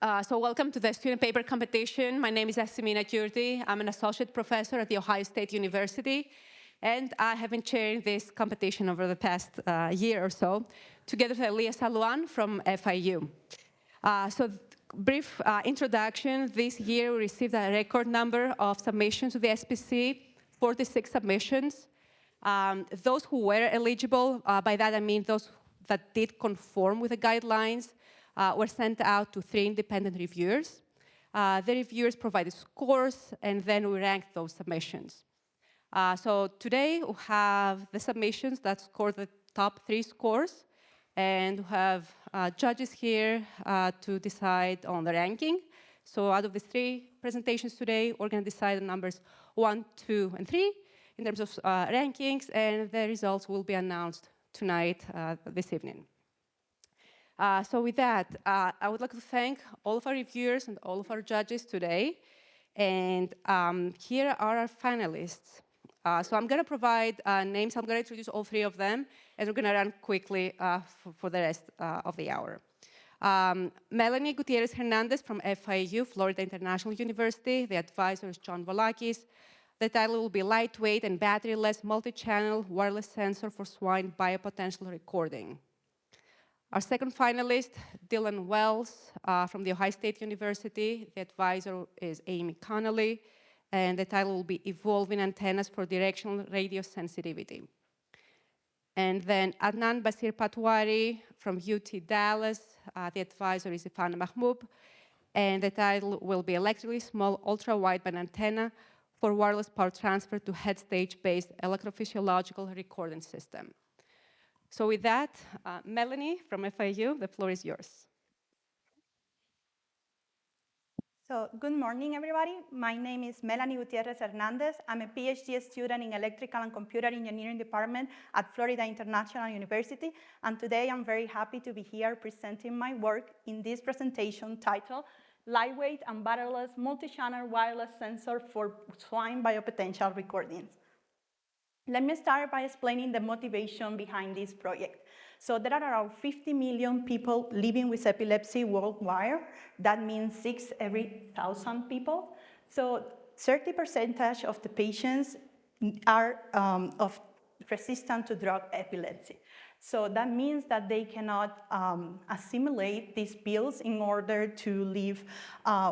So welcome to the student paper competition. My name is Asimina Gyurdi. I'm an associate professor at The Ohio State University, and I have been chairing this competition over the past year or so, together with Elias Alouan from FIU. Brief introduction. This year we received a record number of submissions to the SPC, 46 submissions. Those who were eligible, by that I mean those that did conform with the guidelines, were sent out to 3 independent reviewers. The reviewers provided scores, and then we ranked those submissions. So today we have the submissions that scored the top 3 scores, and we have judges here to decide on the ranking. So out of the 3 presentations today, we're going to decide on numbers 1, 2, and 3 in terms of rankings, and the results will be announced tonight, this evening. So with that, I would like to thank all of our reviewers and all of our judges today. And here are our finalists. So I'm going to provide names. I'm going to introduce all 3 of them, and we're going to run quickly for the rest of the hour. Melany Gutierrez-Hernandez from FIU, Florida International University. The advisor is John Volakis. The title will be Lightweight and Battery-Less Multi-Channel Wireless Sensor for Swine Biopotential Recording. Our second finalist, Dylan Wells from The Ohio State University. The advisor is Amy Connolly, and the title will be Evolving Antennas for Directional Radio Sensitivity. And then Adnan Basir Patwary from UT Dallas. The advisor is Ifan Mahmoub, and the title will be Electrically Small Ultrawideband Antenna for Wireless Power Transfer to Headstage-Based Electrophysiological Recording System. So with that, Melany from FIU, the floor is yours. So good morning, everybody. My name is Melany Gutierrez-Hernandez. I'm a PhD student in Electrical and Computer Engineering Department at Florida International University. And today I'm very happy to be here presenting my work in this presentation titled Lightweight and Batteryless Multi-Channel Wireless Sensor for Swine Biopotential Recordings. Let me start by explaining the motivation behind this project. So there are around 50 million people living with epilepsy worldwide. That means 6 every 1,000 people. So 30% of the patients are resistant to drug epilepsy. So that means that they cannot assimilate these pills in order to live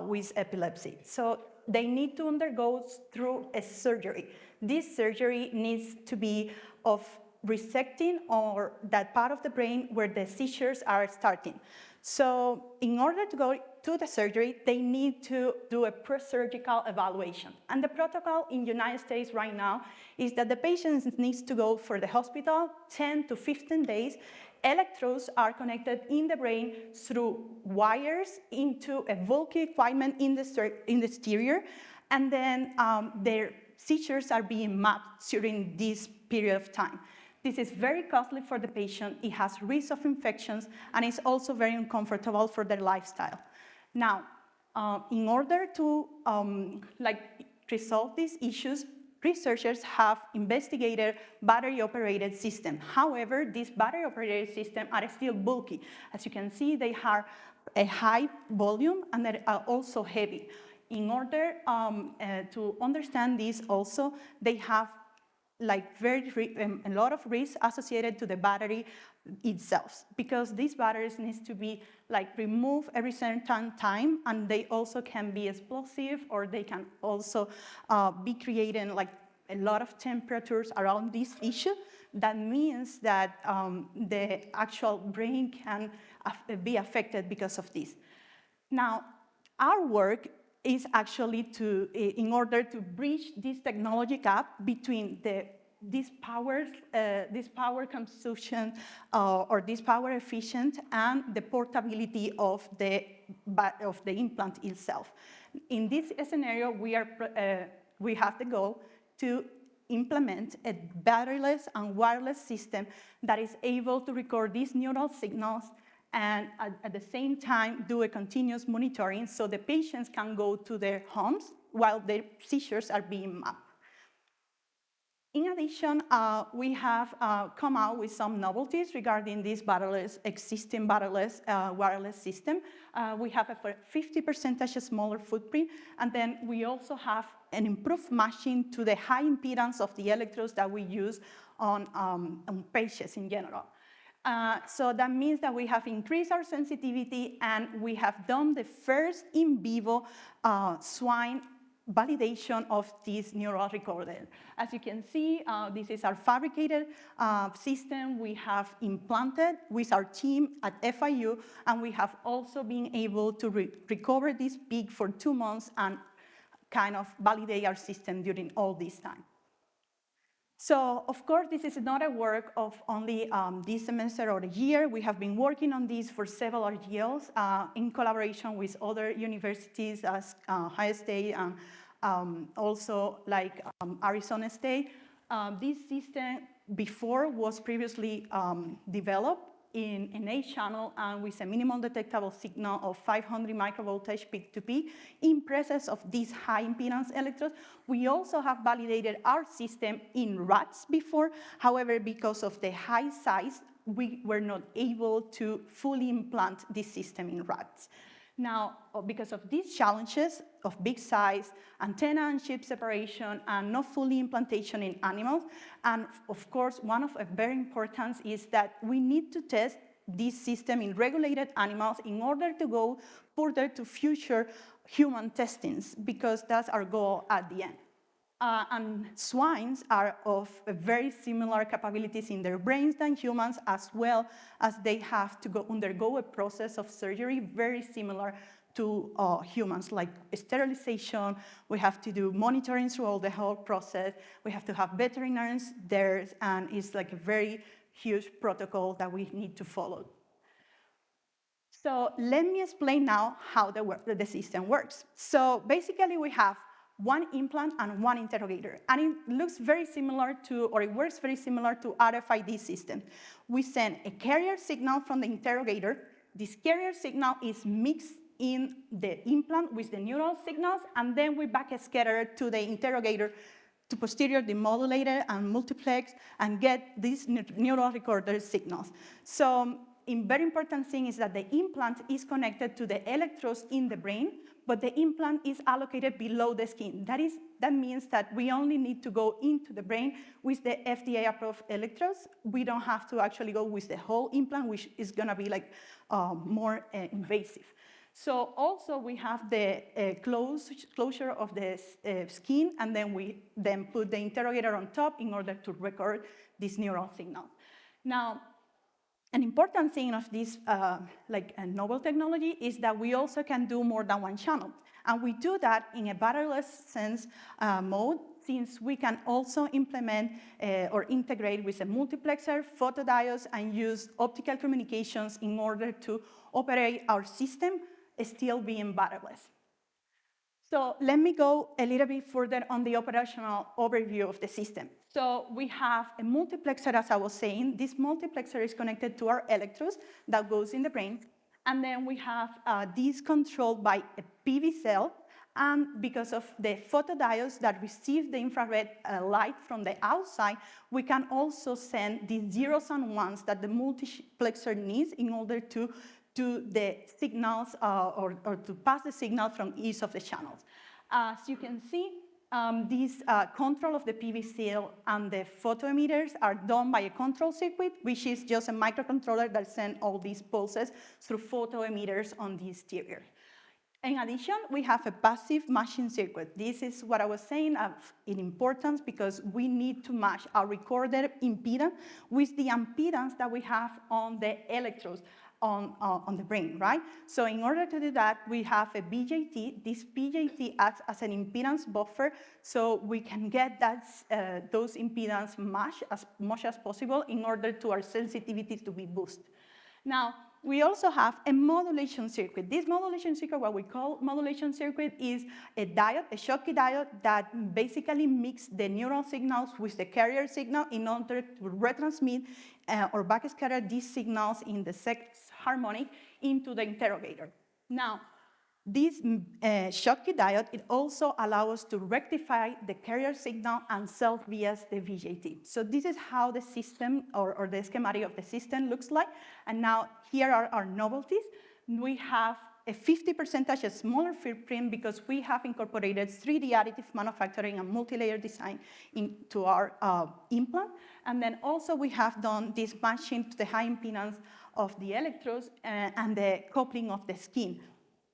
with epilepsy. So they need to undergo through a surgery. This surgery needs to be of resecting or that part of the brain where the seizures are starting. So in order to go to the surgery, they need to do a pre-surgical evaluation. And the protocol in the United States right now is that the patient needs to go for the hospital 10 to 15 days. Electrodes are connected in the brain through wires into a bulky equipment in the exterior, and then their seizures are being mapped during this period of time. This is very costly for the patient. It has risk of infections, and it's also very uncomfortable for their lifestyle. Now, in order to resolve these issues, researchers have investigated battery-operated systems. However, these battery-operated systems are still bulky. As you can see, they have a high volume, and they are also heavy. In order to understand this also, they have a lot of risk associated to the battery itself, because these batteries need to be removed every certain time, and they also can be explosive, or they can also be creating a lot of temperatures around this issue. That means that the actual brain can be affected because of this. Now, our work is actually in order to bridge this technology gap between this power consumption or this power efficient and the portability of the implant itself. In this scenario, we have the goal to implement a batteryless and wireless system that is able to record these neural signals and at the same time do a continuous monitoring so the patients can go to their homes while their seizures are being mapped. In addition, we have come out with some novelties regarding this existing wireless system. We have a 50% smaller footprint, and then we also have an improved matching to the high impedance of the electrodes that we use on patients in general. So that means that we have increased our sensitivity, and we have done the first in vivo swine validation of this neural recorder. As you can see, this is our fabricated system we have implanted with our team at FIU, and we have also been able to recover this peak for 2 months and kind of validate our system during all this time. So, of course, this is not a work of only this semester or a year. We have been working on this for several years in collaboration with other universities as Headstage and also like Arizona State. This system before was previously developed in an 8-channel and with a minimum detectable signal of 500 microvoltage peak to peak in presence of these high impedance electrodes. We also have validated our system in rats before. However, because of the high size, we were not able to fully implant this system in rats. Now, because of these challenges of big size, antenna and chip separation, and not fully implantation in animals, and of course, one of very important is that we need to test this system in regulated animals in order to go further to future human testings, because that's our goal at the end. And swines are of very similar capabilities in their brains than humans, as well as they have to undergo a process of surgery very similar to humans, like sterilization. We have to do monitoring throughout the whole process. We have to have veterinarians there, and it's like a very huge protocol that we need to follow. So let me explain now how the system works. So basically, we have one implant and one interrogator, and it looks very similar to, or it works very similar to RFID system. We send a carrier signal from the interrogator. This carrier signal is mixed in the implant with the neural signals, and then we backscatter to the interrogator to posterior demodulator and multiplex and get these neural recorder signals. So a very important thing is that the implant is connected to the electrodes in the brain, but the implant is allocated below the skin. That means that we only need to go into the brain with the FDA-approved electrodes. We don't have to actually go with the whole implant, which is gonna be like more invasive. So also we have the closure of the skin, and then we put the interrogator on top in order to record this neural signal. Now, an important thing of this novel technology is that we also can do more than one channel. And we do that in a batteryless sense mode, since we can also implement or integrate with a multiplexer, photodiodes, and use optical communications in order to operate our system still being batteryless. So let me go a little bit further on the operational overview of the system. So we have a multiplexer, as I was saying. This multiplexer is connected to our electrodes that goes in the brain. And then we have this controlled by a PV cell. And because of the photodiodes that receive the infrared light from the outside, we can also send the zeros and ones that the multiplexer needs in order to do the signals or to pass the signal from each of the channels. As you can see, this control of the PV cell and the photoemitters are done by a control circuit, which is just a microcontroller that sends all these pulses through photoemitters on the exterior. In addition, we have a passive matching circuit. This is what I was saying in importance, because we need to match our recorder impedance with the impedance that we have on the electrodes on the brain, right? So in order to do that, we have a BJT. This BJT acts as an impedance buffer, so we can get those impedance matched as much as possible in order to our sensitivity to be boosted. Now, we also have a modulation circuit. This modulation circuit, what we call modulation circuit, is a diode, a Schottky diode, that basically mixes the neural signals with the carrier signal in order to retransmit or backscatter these signals in the sex harmonic into the interrogator. Now, This Schottky diode, it also allows us to rectify the carrier signal and self-bias the VJT. So this is how the system, or the schematic of the system looks like. And now here are our novelties. We have a 50% smaller footprint because we have incorporated 3D additive manufacturing and multi-layer design into our implant. And then also we have done this matching to the high impedance of the electrodes and the coupling of the skin.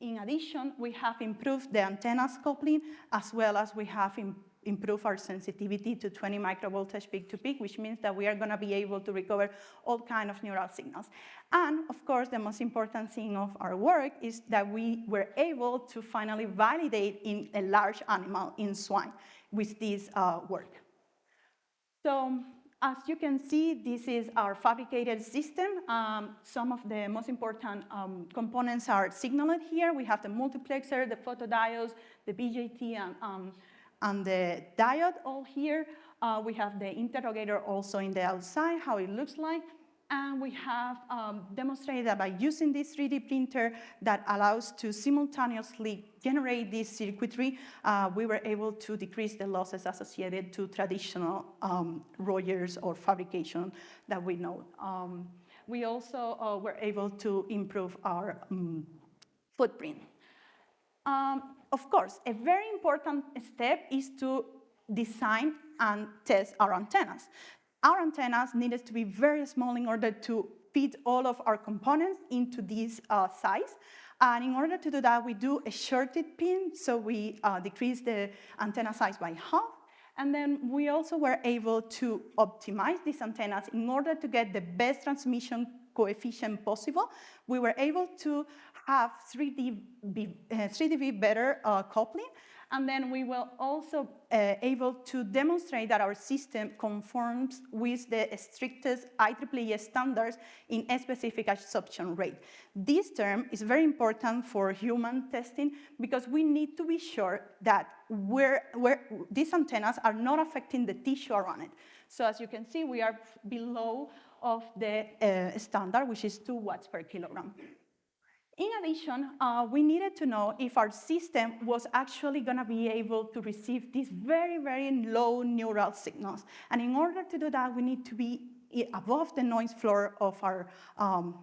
In addition, we have improved the antenna's coupling, as well as we have improve our sensitivity to 20 microvoltage peak to peak, which means that we are going to be able to recover all kinds of neural signals. And of course, the most important thing of our work is that we were able to finally validate in a large animal, in swine, with this work. So as you can see, this is our fabricated system. Some of the most important components are signaled here. We have the multiplexer, the photodiodes, the BJT, and the diode all here. We have the interrogator also in the outside, how it looks like. And we have demonstrated that by using this 3D printer that allows to simultaneously generate this circuitry, we were able to decrease the losses associated to traditional Rogers or fabrication that we know. We also were able to improve our footprint. Of course, a very important step is to design and test our antennas. Our antennas needed to be very small in order to fit all of our components into this size. And in order to do that, we do a shorted pin, so we decrease the antenna size by half. And then we also were able to optimize these antennas in order to get the best transmission coefficient possible. We were able to have 3 dB better coupling, and then we were also able to demonstrate that our system conforms with the strictest IEEE standards in a specific absorption rate. This term is very important for human testing because we need to be sure that these antennas are not affecting the tissue around it. So as you can see, we are below of the standard, which is 2 watts per kilogram. In addition, we needed to know if our system was actually going to be able to receive these very, very low neural signals. And in order to do that, we need to be above the noise floor of our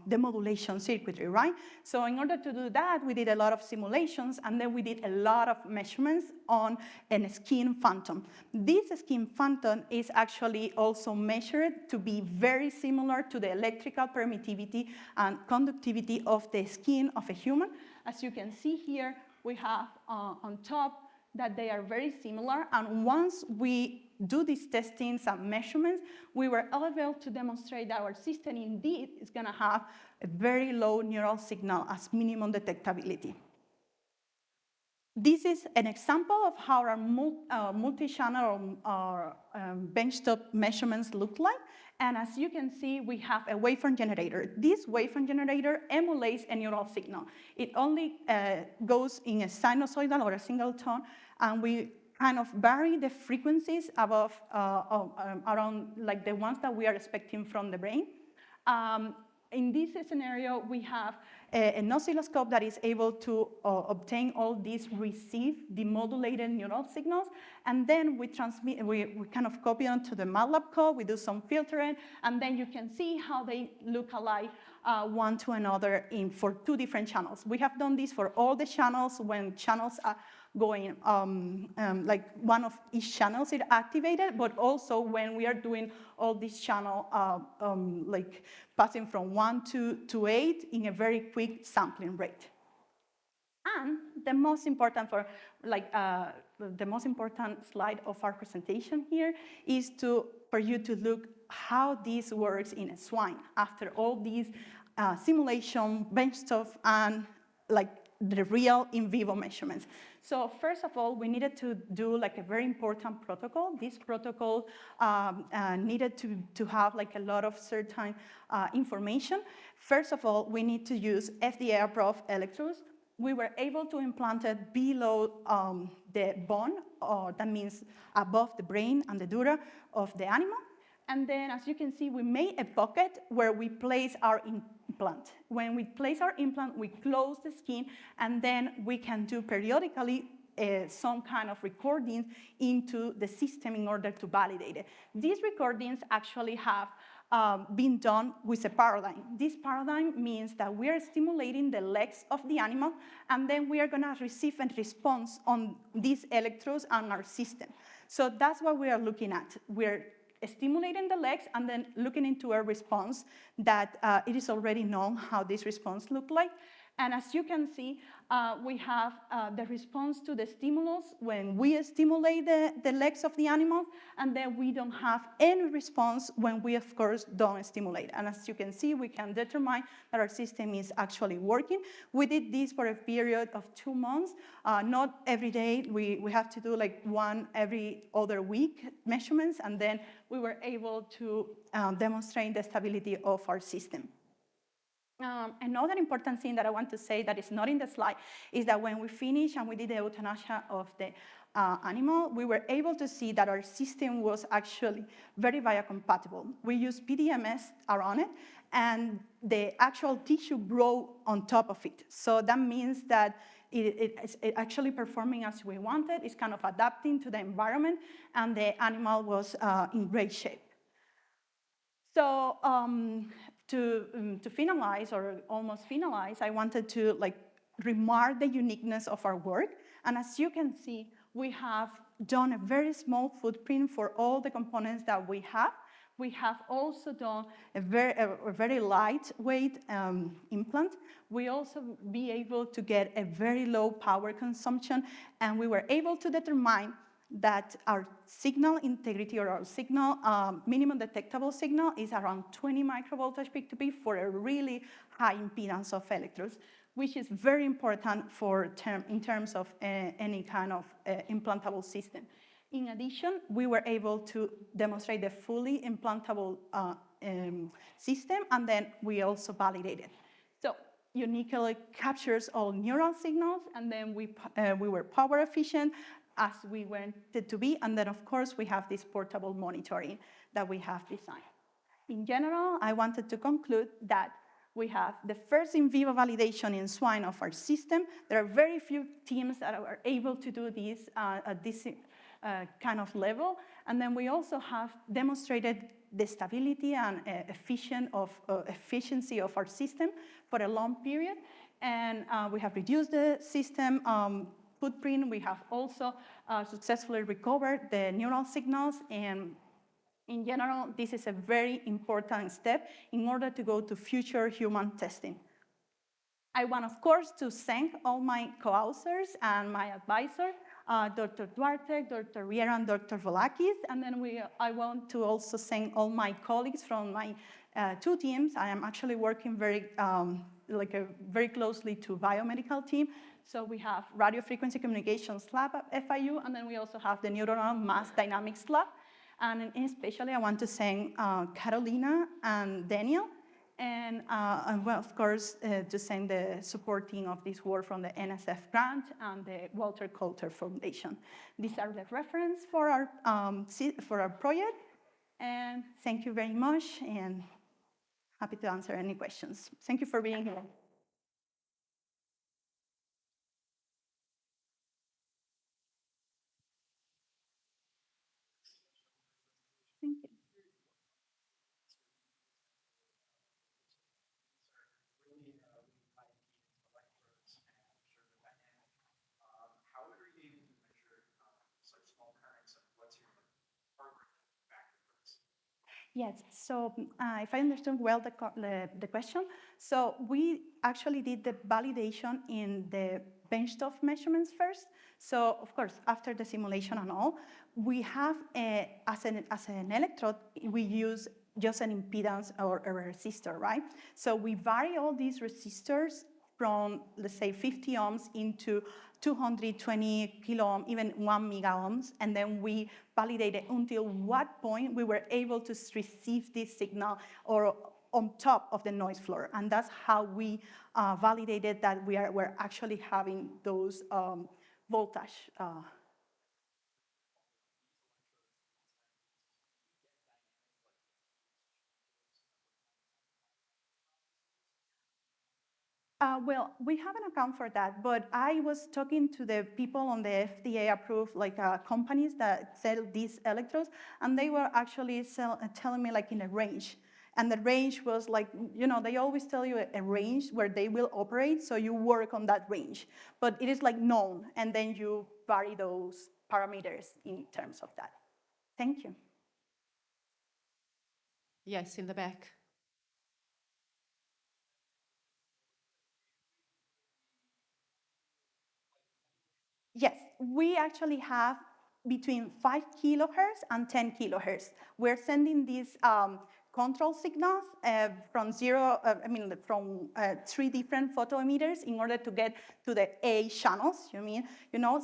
demodulation circuitry, right? So in order to do that, we did a lot of simulations, and then we did a lot of measurements on a skin phantom. This skin phantom is actually also measured to be very similar to the electrical permittivity and conductivity of the skin of a human. As you can see here, we have on top that they are very similar, and once we do these testings and measurements, we were able to demonstrate that our system indeed is going to have a very low neural signal as minimum detectability. This is an example of how our multi-channel or benchtop measurements look like. And as you can see, we have a waveform generator. This waveform generator emulates a neural signal. It only goes in a sinusoidal or a single tone, and we kind of vary the frequencies above, around like the ones that we are expecting from the brain. In this scenario, we have an oscilloscope that is able to obtain all these received demodulated neural signals, and then we transmit, we kind of copy onto the MATLAB code, we do some filtering, and then you can see how they look alike one to another for 2 different channels. We have done this for all the channels when channels are going, like one of each channels is activated, but also when we are doing all these channel, like passing from 1 to 8 in a very quick sampling rate. And the most important the most important slide of our presentation here is for you to look how this works in a swine after all these simulation, benchtop, and like the real in vivo measurements. So first of all, we needed to do like a very important protocol. This protocol needed to have like a lot of certain information. First of all, we need to use FDA-approved electrodes. We were able to implant it below the bone, or that means above the brain and the dura of the animal. And then, as you can see, we made a pocket where we place our implant. When we place our implant, we close the skin, and then we can do periodically some kind of recordings into the system in order to validate it. These recordings actually have been done with a paradigm. This paradigm means that we are stimulating the legs of the animal, and then we are going to receive a response on these electrodes on our system. So that's what we are looking at. We're stimulating the legs and then looking into a response that it is already known how this response looks like. And as you can see, we have the response to the stimulus when we stimulate the legs of the animal, and then we don't have any response when we, of course, don't stimulate. And as you can see, we can determine that our system is actually working. We did this for a period of 2 months. Not every day. We have to do like one every other week measurements, and then we were able to demonstrate the stability of our system. Another important thing that I want to say that is not in the slide is that when we finished and we did the euthanasia of the animal, we were able to see that our system was actually very biocompatible. We used PDMS around it, and the actual tissue grew on top of it. So that means that it's actually performing as we wanted. It's kind of adapting to the environment, and the animal was in great shape. So to finalize, or almost finalize, I wanted to remark the uniqueness of our work. And as you can see, we have done a very small footprint for all the components that we have. We have also done a very lightweight implant. We also be able to get a very low power consumption, and we were able to determine that our signal integrity, or our signal, minimum detectable signal, is around 20 microvoltage peak to peak for a really high impedance of electrodes, which is very important in terms of any kind of implantable system. In addition, we were able to demonstrate the fully implantable system, and then we also validated. So uniquely captures all neural signals, and then we were power efficient as we wanted to be, and then of course we have this portable monitoring that we have designed. In general, I wanted to conclude that we have the first in vivo validation in swine of our system. There are very few teams that are able to do this at this kind of level, and then we also have demonstrated the stability and efficiency of our system for a long period, and we have reduced the system footprint. We have also successfully recovered the neural signals, and in general, this is a very important step in order to go to future human testing. I want, of course, to thank all my co-authors and my advisor, Dr. Duarte, Dr. Riera, and Dr. Volakis, and then I want to also thank all my colleagues from my 2 teams. I am actually working very closely to biomedical team. So we have radio frequency communications lab at FIU, and then we also have the neuronal mass dynamics lab. And especially I want to thank Carolina and Daniel, and well, of course, to thank the supporting of this work from the NSF grant and the Walter Coulter Foundation. These are the reference for our project, and thank you very much, and happy to answer any questions. Thank you for being here. Thank you. Yes, so if I understand well the question, so we actually did the validation in the benchtop measurements first. So of course, after the simulation and all, we have, as an electrode, we use just an impedance or a resistor, right? So we vary all these resistors from, let's say, 50 ohms into 220 kilo ohm, even 1 mega ohms, and then we validated until what point we were able to receive this signal or on top of the noise floor. And that's how we validated that we're actually having those voltage. Well, we have an account for that, but I was talking to the people on the FDA-approved companies that sell these electrodes, and they were actually telling me in a range. And the range was they always tell you a range where they will operate, so you work on that range. But it is known, and then you vary those parameters in terms of that. Thank you. Yes, in the back. Yes, we actually have between 5 kilohertz and 10 kilohertz. We're sending these control signals from three different photoemitters in order to get to the A channels,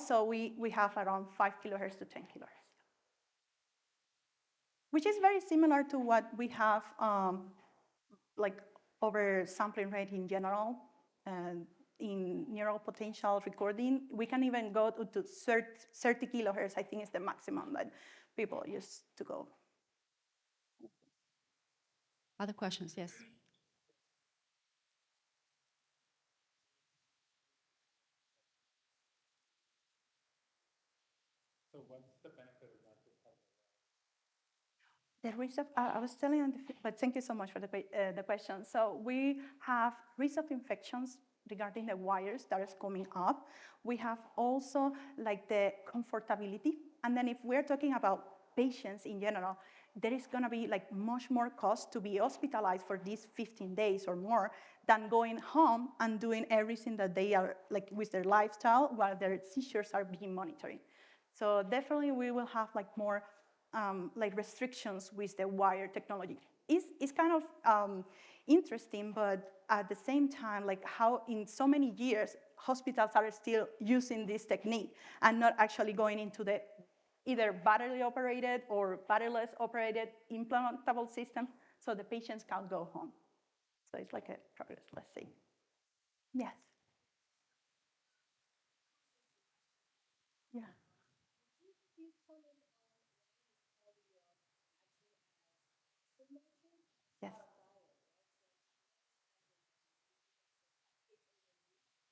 so we have around 5 kilohertz to 10 kilohertz, which is very similar to what we have over sampling rate in general. In neural potential recording, we can even go to 30 kilohertz, I think is the maximum that people used to go. Other questions? Yes. So what's the benefit of not just having The risk of, I was telling you, but thank you so much for the question. So we have risk of infections regarding the wires that is coming up. We have also the comfortability. And then if we're talking about patients in general, there is gonna be much more cost to be hospitalized for these 15 days or more than going home and doing everything that they are with their lifestyle while their seizures are being monitored. So definitely we will have more restrictions with the wire technology. It's kind of interesting, but at the same time, how in so many years, hospitals are still using this technique and not actually going into the either battery operated or batteryless operated implantable system, so the patients can't go home. So it's a progress, let's say. Yes. Yeah. Yes.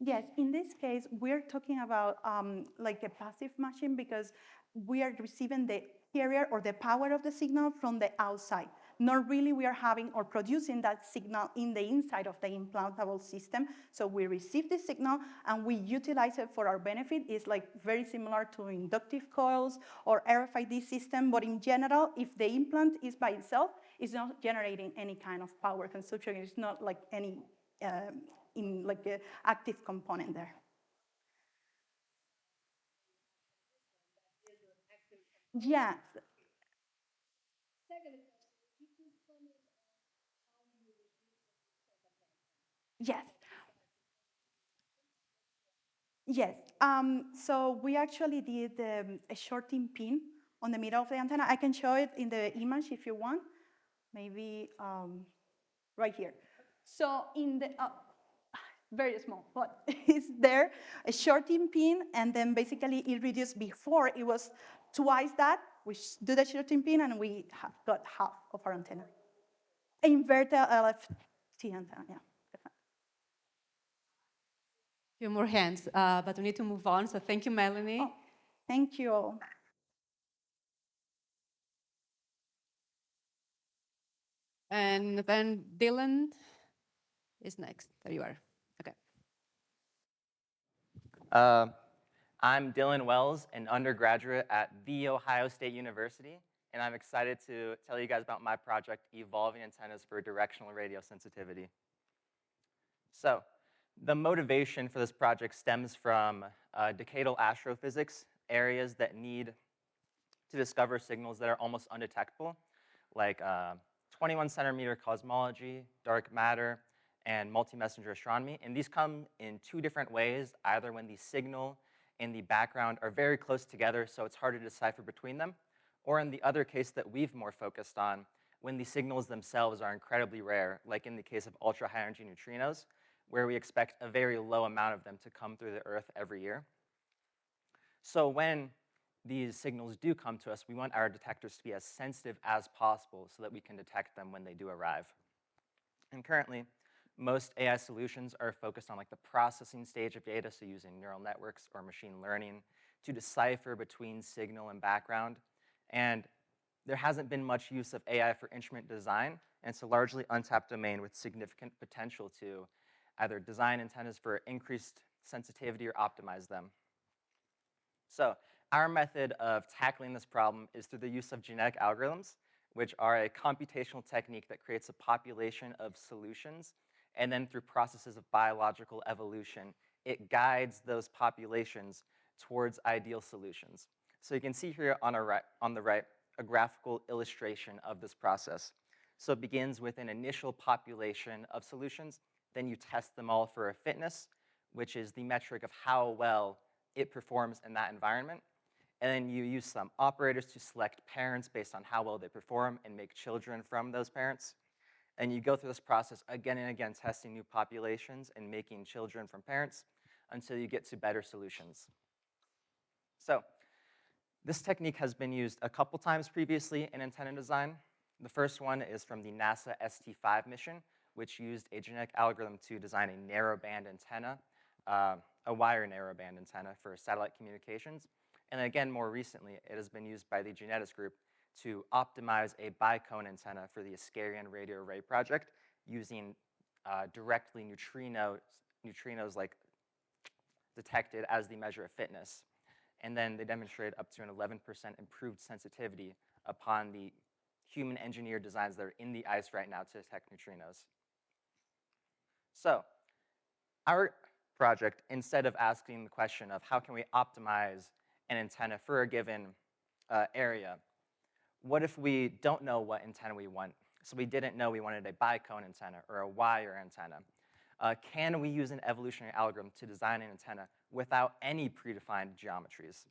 Yes, in this case, we're talking about a passive machine because we are receiving the carrier or the power of the signal from the outside. Not really we are having or producing that signal in the inside of the implantable system. So we receive the signal and we utilize it for our benefit. It's very similar to inductive coils or RFID system, but in general, if the implant is by itself, it's not generating any kind of power consumption. It's not any in an active component there. Yes. Yes. Yes. So we actually did a shorting pin on the middle of the antenna. I can show it in the image if you want. Maybe right here. So in the very small, but it's there, a shorting pin, and then basically it reduced. Before it was twice that. We do the shorting pin, and we got half of our antenna. Inverted LFT antenna, yeah. Few more hands, but we need to move on. So thank you, Melany. Oh, thank you all. And then Dylan is next. There you are. Okay. I'm Dylan Wells, an undergraduate at The Ohio State University, and I'm excited to tell you guys about my project, Evolving Antennas for Directional Radio Sensitivity. So, the motivation for this project stems from decadal astrophysics, areas that need to discover signals that are almost undetectable, like 21 centimeter cosmology, dark matter, and multi-messenger astronomy. And these come in two different ways, either when the signal and the background are very close together, so it's hard to decipher between them, or in the other case that we've more focused on, when the signals themselves are incredibly rare, like in the case of ultra-high energy neutrinos, where we expect a very low amount of them to come through the Earth every year. So when these signals do come to us, we want our detectors to be as sensitive as possible so that we can detect them when they do arrive. And currently, Most AI solutions are focused on like the processing stage of data, so using neural networks or machine learning to decipher between signal and background. And there hasn't been much use of AI for instrument design, and it's a largely untapped domain with significant potential to either design antennas for increased sensitivity or optimize them. So our method of tackling this problem is through the use of genetic algorithms, which are a computational technique that creates a population of solutions, and then through processes of biological evolution, it guides those populations towards ideal solutions. So you can see here on the right a graphical illustration of this process. So it begins with an initial population of solutions, then you test them all for a fitness, which is the metric of how well it performs in that environment. And then you use some operators to select parents based on how well they perform and make children from those parents. And you go through this process again and again, testing new populations and making children from parents until you get to better solutions. So this technique has been used a couple times previously in antenna design. The first one is from the NASA ST5 mission, which used a genetic algorithm to design a narrowband antenna, a wire narrowband antenna for satellite communications. And again, more recently, it has been used by the genetics group to optimize a bicone antenna for the Ascarian radio array project using directly neutrinos like detected as the measure of fitness. And then they demonstrated up to an 11% improved sensitivity upon the human engineered designs that are in the ice right now to detect neutrinos. So our project, instead of asking the question of how can we optimize an antenna for a given area, what if we don't know what antenna we want? So we didn't know we wanted a bicone antenna or a wire antenna. Can we use an evolutionary algorithm to design an antenna without any predefined geometries?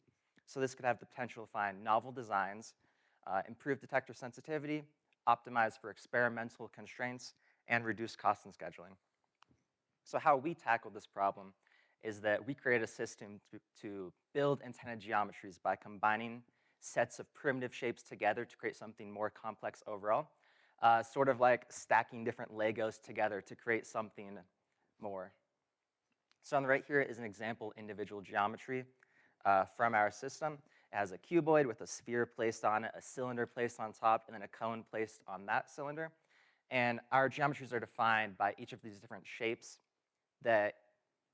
So this could have the potential to find novel designs, improve detector sensitivity, optimize for experimental constraints, and reduce cost and scheduling. So how we tackled this problem is that we created a system to build antenna geometries by combining sets of primitive shapes together to create something more complex overall, sort of like stacking different Legos together to create something more. So on the right here is an example individual geometry from our system. It has a cuboid with a sphere placed on it, a cylinder placed on top, and then a cone placed on that cylinder. And our geometries are defined by each of these different shapes that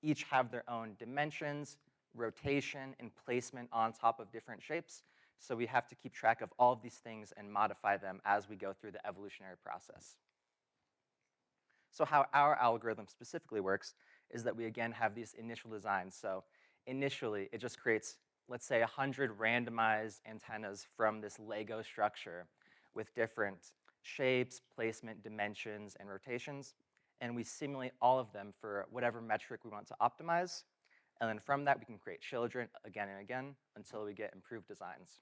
each have their own dimensions, rotation, and placement on top of different shapes. So we have to keep track of all of these things and modify them as we go through the evolutionary process. So how our algorithm specifically works is that we, again, have these initial designs. So initially, it just creates, let's say, 100 randomized antennas from this Lego structure with different shapes, placement, dimensions, and rotations. And we simulate all of them for whatever metric we want to optimize. And then from that, we can create children again and again until we get improved designs.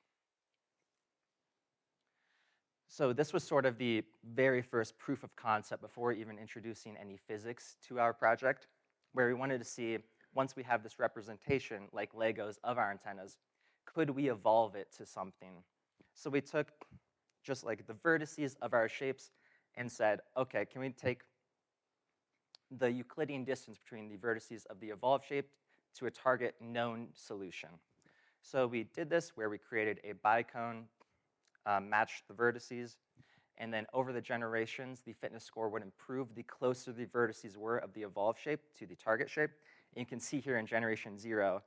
So this was sort of the very first proof of concept before even introducing any physics to our project, where we wanted to see, once we have this representation, like Legos, of our antennas, could we evolve it to something? So we took just like the vertices of our shapes and said, okay, can we take the Euclidean distance between the vertices of the evolved shape to a target known solution? So we did this where we created a bicone, matched the vertices, and then over the generations, the fitness score would improve the closer the vertices were of the evolved shape to the target shape. And you can see here in generation 0,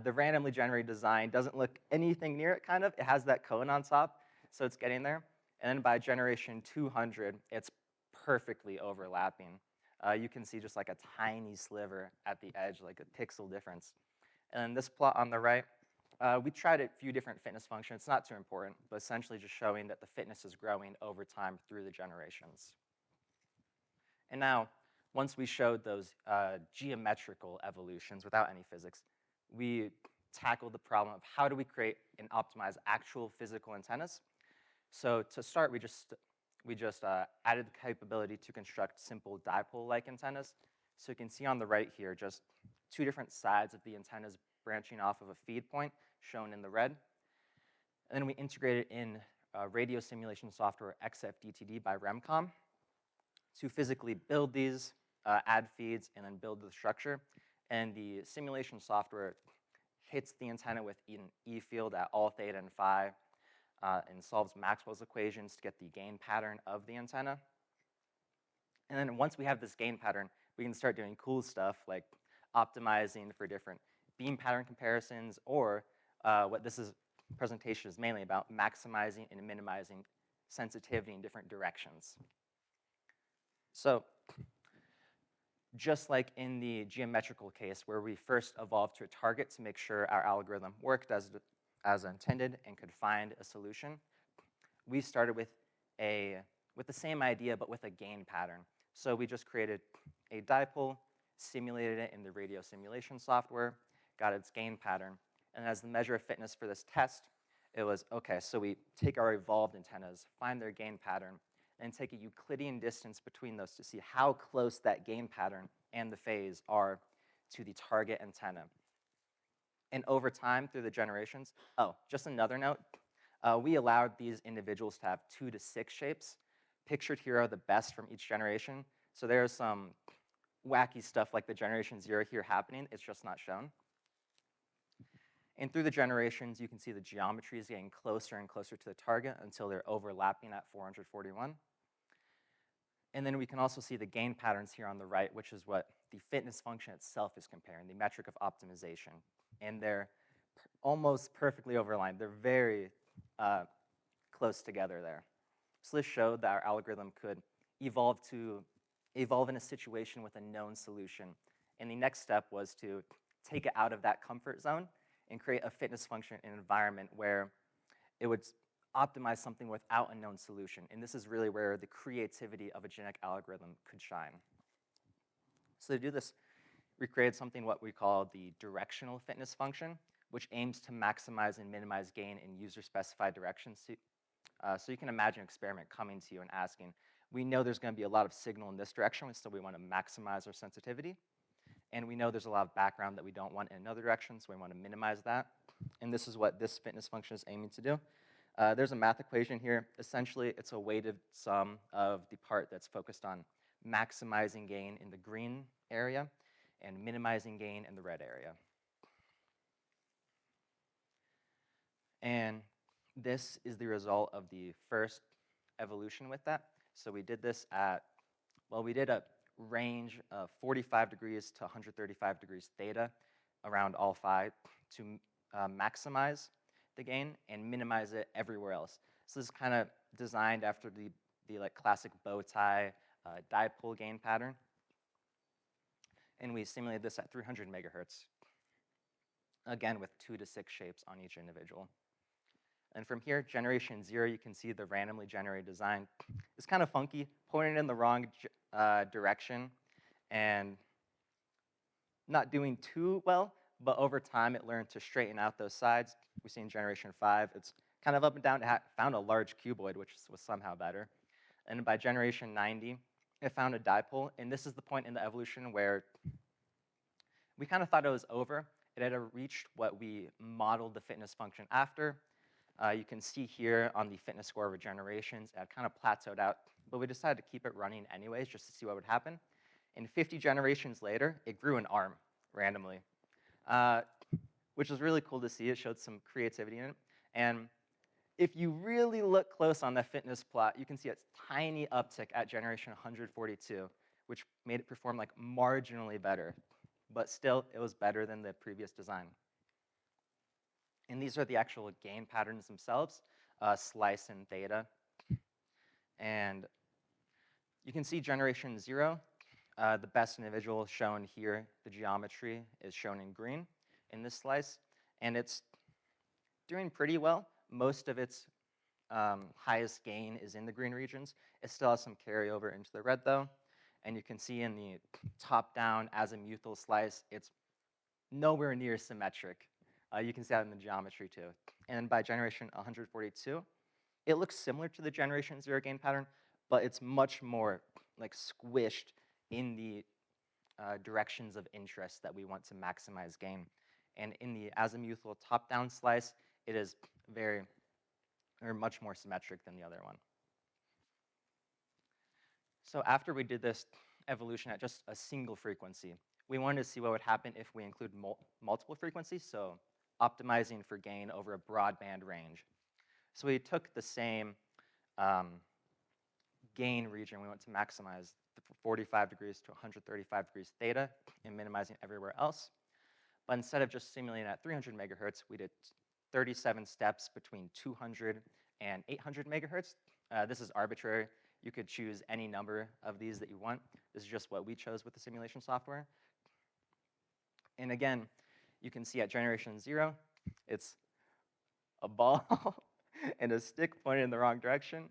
the randomly generated design doesn't look anything near it, kind of. It has that cone on top, so it's getting there. And then by generation 200, it's perfectly overlapping. You can see just like a tiny sliver at the edge, like a pixel difference. And then this plot on the right, we tried a few different fitness functions. It's not too important, but essentially just showing that the fitness is growing over time through the generations. And now, once we showed those geometrical evolutions without any physics, we tackled the problem of how do we create and optimize actual physical antennas. So to start, we just added the capability to construct simple dipole-like antennas. So you can see on the right here just two different sides of the antennas branching off of a feed point, shown in the red. And then we integrated in radio simulation software XFDTD by Remcom to physically build these add feeds, and then build the structure. And the simulation software hits the antenna with an E field at all theta and phi, and solves Maxwell's equations to get the gain pattern of the antenna. And then once we have this gain pattern, we can start doing cool stuff like optimizing for different beam pattern comparisons, or what this presentation is mainly about, maximizing and minimizing sensitivity in different directions. So just like in the geometrical case where we first evolved to a target to make sure our algorithm worked as intended and could find a solution, we started with the same idea but with a gain pattern. So we just created a dipole, simulated it in the radio simulation software, got its gain pattern, and as the measure of fitness for this test, it was, okay, so we take our evolved antennas, find their gain pattern, and take a Euclidean distance between those to see how close that gain pattern and the phase are to the target antenna. And over time, through the generations, just another note, we allowed these individuals to have 2 to 6 shapes. Pictured here are the best from each generation. So there's some wacky stuff like the generation 0 here happening, it's just not shown. And through the generations, you can see the geometry is getting closer and closer to the target until they're overlapping at 441. And then we can also see the gain patterns here on the right, which is what the fitness function itself is comparing, the metric of optimization. And they're almost perfectly overlined. They're very close together there. So this showed that our algorithm could evolve in a situation with a known solution. And the next step was to take it out of that comfort zone and create a fitness function in an environment where it would optimize something without a known solution. And this is really where the creativity of a genetic algorithm could shine. So to do this, we created something what we call the directional fitness function, which aims to maximize and minimize gain in user-specified directions. So you can imagine an experiment coming to you and asking, we know there's going to be a lot of signal in this direction, so we want to maximize our sensitivity. And we know there's a lot of background that we don't want in another direction, so we want to minimize that. And this is what this fitness function is aiming to do. There's a math equation here. Essentially, it's a weighted sum of the part that's focused on maximizing gain in the green area and minimizing gain in the red area. And this is the result of the first evolution with that. So we did this we did a range of 45 degrees to 135 degrees theta around all phi to maximize the gain and minimize it everywhere else. So this is kind of designed after the like classic bow tie dipole gain pattern. And we simulated this at 300 megahertz, again with 2 to 6 shapes on each individual. And from here, generation 0, you can see the randomly generated design. It's kind of funky, pointing in the wrong direction and not doing too well, but over time it learned to straighten out those sides. We see in generation 5, it's kind of up and down. It found a large cuboid, which was somehow better. And by generation 90, it found a dipole, and this is the point in the evolution where we kind of thought it was over. It had reached what we modeled the fitness function after. You can see here on the fitness score of generations, it had kind of plateaued out, but we decided to keep it running anyways just to see what would happen. And 50 generations later, it grew an arm randomly, which was really cool to see. It showed some creativity in it. And if you really look close on the fitness plot, you can see a tiny uptick at generation 142, which made it perform like marginally better, but still it was better than the previous design. And these are the actual gain patterns themselves, slice and theta. And you can see generation 0, the best individual shown here, the geometry is shown in green in this slice, and it's doing pretty well. Most of its highest gain is in the green regions. It still has some carryover into the red though. And you can see in the top-down azimuthal slice, it's nowhere near symmetric. You can see that in the geometry too. And by generation 142, it looks similar to the generation 0 gain pattern, but it's much more like squished in the directions of interest that we want to maximize gain. And in the azimuthal top-down slice, it is much more symmetric than the other one. So after we did this evolution at just a single frequency. We wanted to see what would happen if we include multiple frequencies, so optimizing for gain over a broadband range. So we took the same gain region, we went to maximize the 45 degrees to 135 degrees theta and minimizing everywhere else. But instead of just simulating at 300 megahertz, we did 37 steps between 200 and 800 megahertz. This is arbitrary. You could choose any number of these that you want. This is just what we chose with the simulation software. And again, you can see at generation 0, it's a ball and a stick pointed in the wrong direction.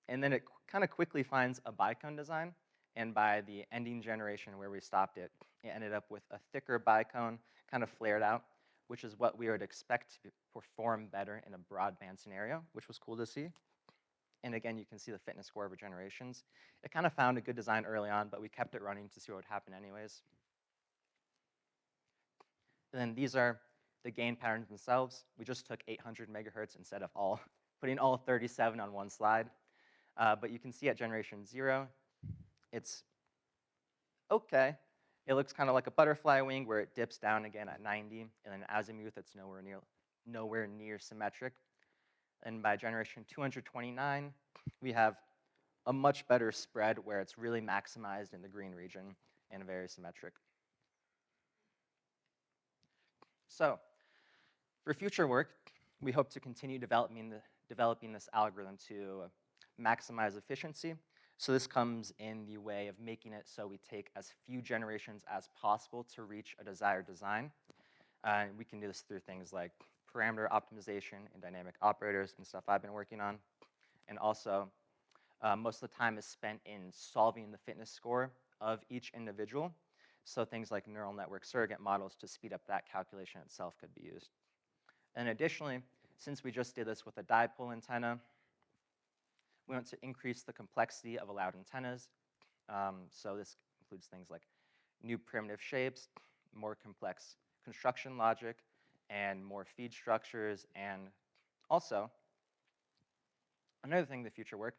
And then it kind of quickly finds a bicone design. And by the ending generation where we stopped it, it ended up with a thicker bicone, kind of flared out, which is what we would expect to perform better in a broadband scenario, which was cool to see. And again, you can see the fitness score over generations. It kind of found a good design early on, but we kept it running to see what would happen anyways. And then these are the gain patterns themselves. We just took 800 megahertz instead of putting all 37 on one slide. But you can see at generation 0, it's okay. It looks kind of like a butterfly wing where it dips down again at 90, and then azimuth, it's nowhere near symmetric. And by generation 229, we have a much better spread where it's really maximized in the green region and very symmetric. So for future work, we hope to continue developing this algorithm to maximize efficiency. So this comes in the way of making it so we take as few generations as possible to reach a desired design. We can do this through things like parameter optimization and dynamic operators and stuff I've been working on. And also, most of the time is spent in solving the fitness score of each individual. So things like neural network surrogate models to speed up that calculation itself could be used. And additionally, since we just did this with a dipole antenna, we want to increase the complexity of allowed antennas. So this includes things like new primitive shapes, more complex construction logic, and more feed structures. And also, another thing in the future work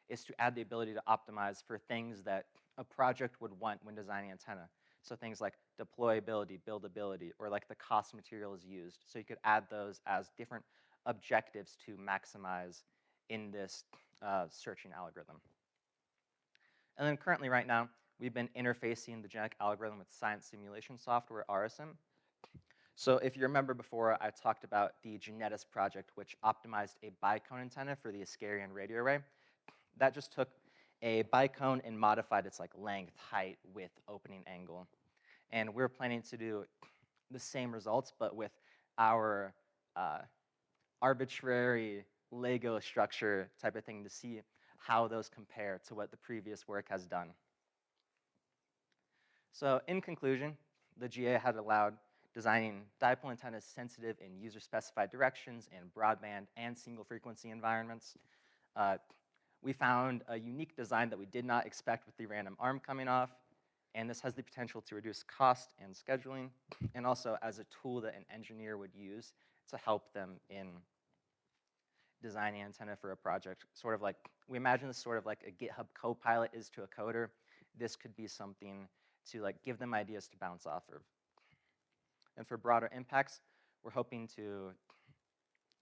is to add the ability to optimize for things that a project would want when designing antenna. So things like deployability, buildability, or like the cost materials used. So you could add those as different objectives to maximize in this searching algorithm. And then currently right now, we've been interfacing the genetic algorithm with science simulation software, NRSM. So if you remember before, I talked about the Genetis project, which optimized a bicone antenna for the Ascarian radio array. That just took a bicone and modified its length, height, width, opening angle. And we're planning to do the same results, but with our arbitrary Lego structure type of thing to see how those compare to what the previous work has done. So in conclusion, the GA had allowed designing dipole antennas sensitive in user-specified directions in broadband and single-frequency environments. We found a unique design that we did not expect with the random arm coming off, and this has the potential to reduce cost and scheduling, and also as a tool that an engineer would use to help them in designing antenna for a project. Sort of like, we imagine this sort of like a GitHub Copilot is to a coder. This could be something to give them ideas to bounce off of. And for broader impacts, we're hoping to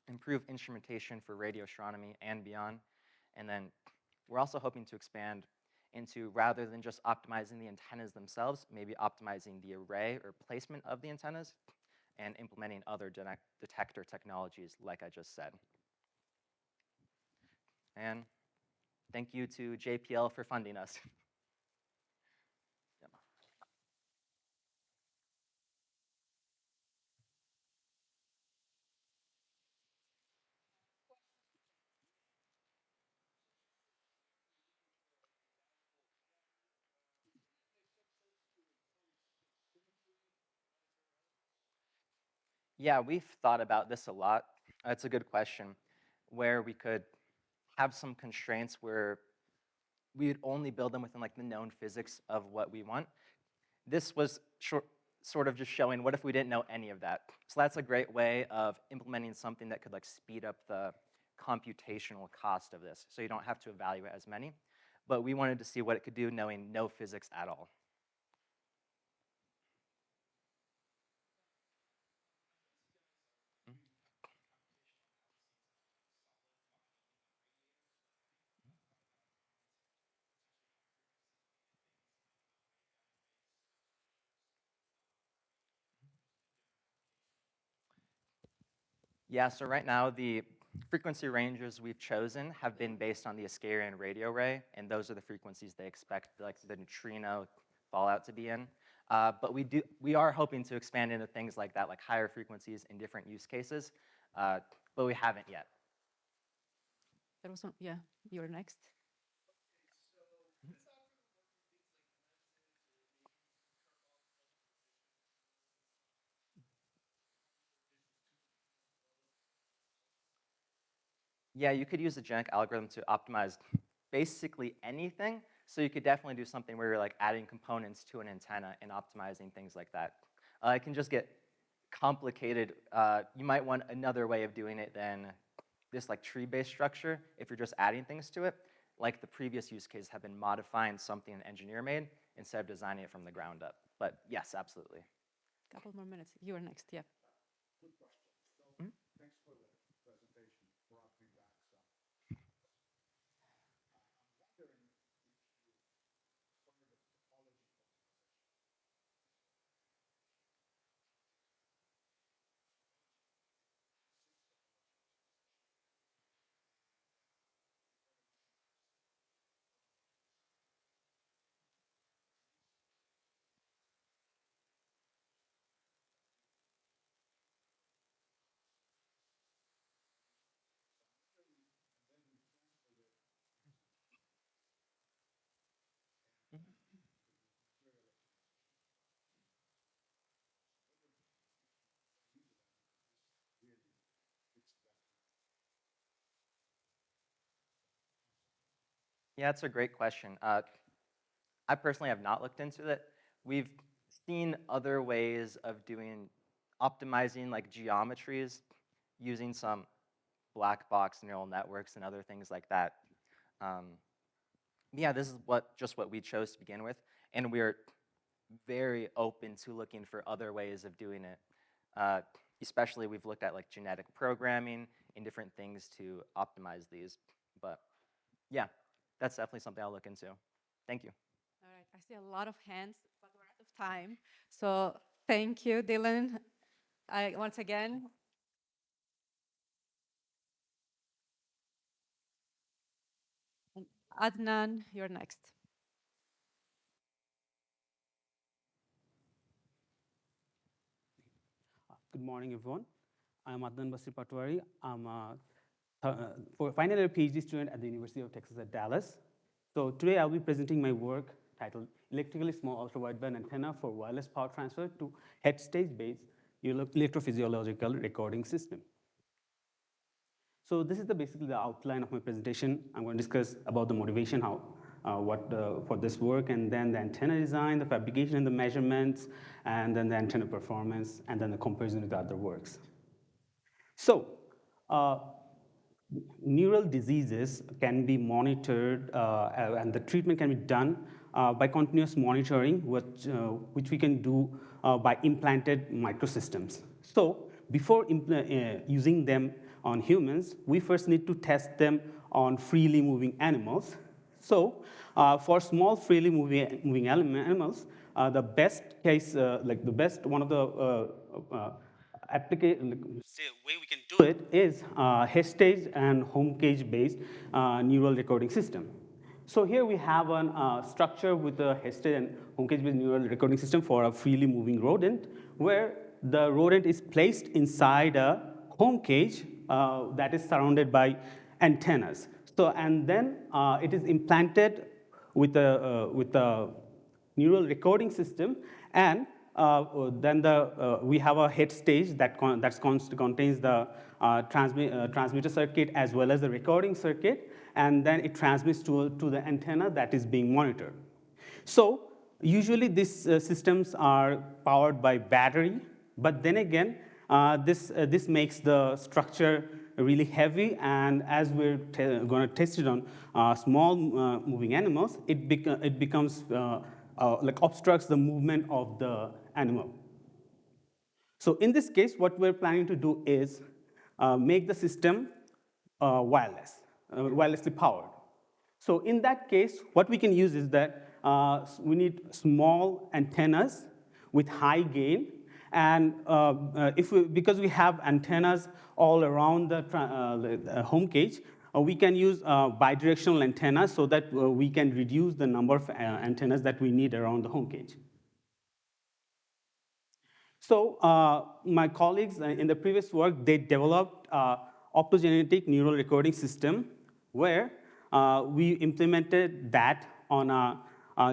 improve instrumentation for radio astronomy and beyond. And then we're also hoping to expand into, rather than just optimizing the antennas themselves, maybe optimizing the array or placement of the antennas and implementing other detector technologies like I just said. And thank you to JPL for funding us. Yeah, we've thought about this a lot. It's a good question, where we could have some constraints where we would only build them within the known physics of what we want. This was sort of just showing what if we didn't know any of that. So that's a great way of implementing something that could speed up the computational cost of this, so you don't have to evaluate as many. but we wanted to see what it could do knowing no physics at all. Yeah, so right now the frequency ranges we've chosen have been based on the Ascarian radio array, and those are the frequencies they expect like the neutrino fallout to be in. But we are hoping to expand into things like that, like higher frequencies in different use cases, but we haven't yet. There was one, yeah, you're next. Yeah, you could use the genetic algorithm to optimize basically anything. So you could definitely do something where you're like adding components to an antenna and optimizing things like that. It can just get complicated. You might want another way of doing it than this like tree-based structure if you're just adding things to it. Like the previous use cases have been modifying something an engineer made instead of designing it from the ground up. But yes, absolutely. Couple more minutes. You're next, yeah. Good question. So, thanks for the presentation. Brought me back some. I'm wondering if you heard of topology optimization. Yeah, that's a great question. I personally have not looked into it. We've seen other ways of optimizing like geometries using some black box neural networks and other things like that. Yeah, this is just what we chose to begin with, and we're very open to looking for other ways of doing it. Especially we've looked at like genetic programming and different things to optimize these. But yeah, that's definitely something I'll look into. Thank you. All right, I see a lot of hands, but we're out of time. So thank you, Dylan. Once again. And Adnan, you're next. Good morning, everyone. I'm Adnan Basir Patwary. I'm a final year PhD student at the University of Texas at Dallas. So today I'll be presenting my work titled Electrically Small Ultrawideband Antenna for Wireless Power Transfer to Headstage-Based Electrophysiological Recording System. So this is basically the outline of my presentation. I'm going to discuss about the motivation, for this work, and then the antenna design, the fabrication and the measurements, and then the antenna performance, and then the comparison with the other works. So neural diseases can be monitored, and the treatment can be done by continuous monitoring, which we can do by implanted microsystems. So before using them on humans, we first need to test them on freely moving animals. So for small freely moving animals, the best case, one of the way we can do it is Headstage and home cage based neural recording system. So here we have a structure with a Headstage and home cage based neural recording system for a freely moving rodent, where the rodent is placed inside a home cage that is surrounded by antennas. So, and then it is implanted with a neural recording system, and then we have a head stage that contains the transmitter circuit as well as the recording circuit, and then it transmits to the antenna that is being monitored. So usually these systems are powered by battery, but then again, this makes the structure really heavy, and as we're going to test it on small moving animals, it becomes like obstructs the movement of the animal. So in this case, what we're planning to do is make the system wirelessly powered. So in that case, what we can use is that we need small antennas with high gain, and because we have antennas all around the home cage, we can use bidirectional antennas so that we can reduce the number of antennas that we need around the home cage. So my colleagues in the previous work, they developed optogenetic neural recording system where we implemented that on a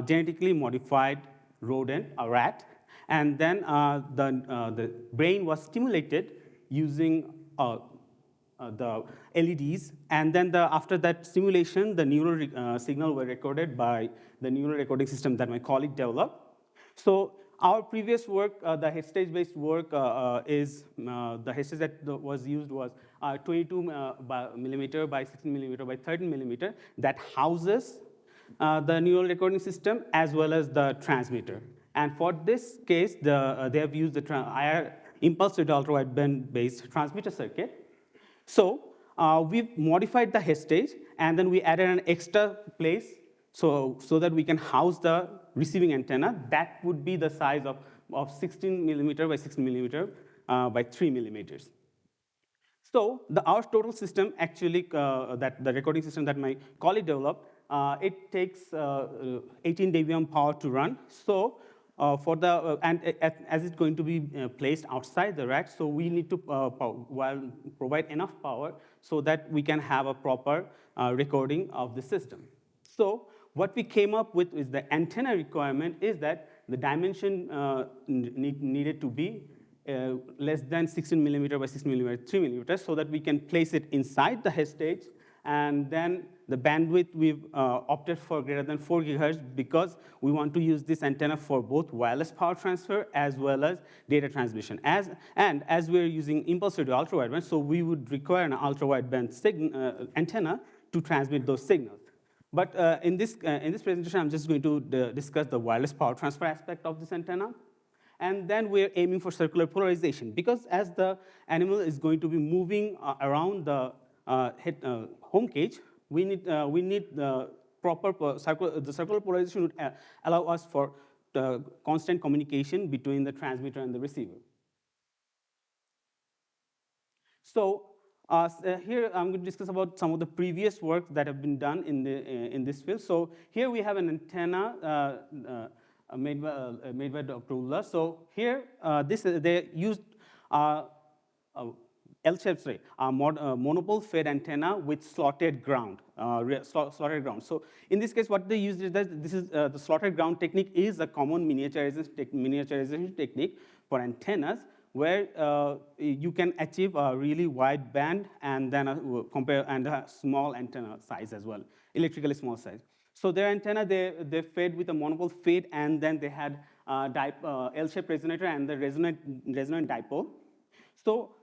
genetically modified rodent, a rat, and then the brain was stimulated using the LEDs, and then after that stimulation, the neural signal were recorded by the neural recording system that my colleague developed. So our previous work, the Headstage-based work, is the Headstage that was used was 22 millimeter by 16 millimeter by 13 millimeter that houses the neural recording system as well as the transmitter. And for this case, they have used the IR impulse ultrawideband based transmitter circuit. So we've modified the Headstage, and then we added an extra place so that we can house the receiving antenna. That would be the size of 16 millimeter by 16 millimeter by 3 millimeters. So our total system actually, that the recording system that my colleague developed, it takes 18 dBm power to run. So for the as it's going to be placed outside the rack, so we need to provide enough power so that we can have a proper recording of the system. So what we came up with is the antenna requirement is that the dimension needed to be less than 16 millimeter by 16 millimeter, 3 millimeters, so that we can place it inside the Headstage. And then the bandwidth, we've opted for greater than 4 gigahertz because we want to use this antenna for both wireless power transfer as well as data transmission. As we're using impulse radio ultrawideband, so we would require an ultrawideband antenna to transmit those signals. But in this presentation, I'm just going to discuss the wireless power transfer aspect of this antenna. And then we're aiming for circular polarization, because as the animal is going to be moving around the home cage, we need the proper circular polarization would allow us for constant communication between the transmitter and the receiver. So here I'm going to discuss about some of the previous work that have been done in this field. So here we have an antenna made by Dr. Ullah. So here they used L-shaped, monopole fed antenna with slotted ground. Slotted ground. So in this case, what they used is that this is the slotted ground technique is a common miniaturization technique for antennas, where you can achieve a really wide band and then a small antenna size as well, electrically small size. So their antenna, they fed with a monopole fed, and then they had L-shaped resonator and the resonant dipole. So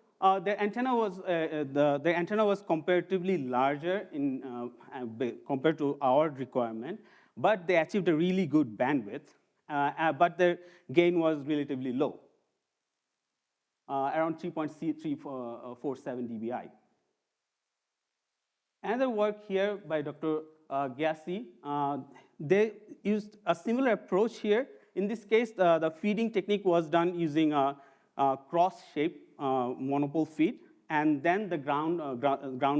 their antenna was comparatively larger compared to our requirement, but they achieved a really good bandwidth, but their gain was relatively low, around 3.347 dBi. Another work here by Dr. Gyasi, they used a similar approach here. In this case, the feeding technique was done using a cross-shaped monopole feed, and then the ground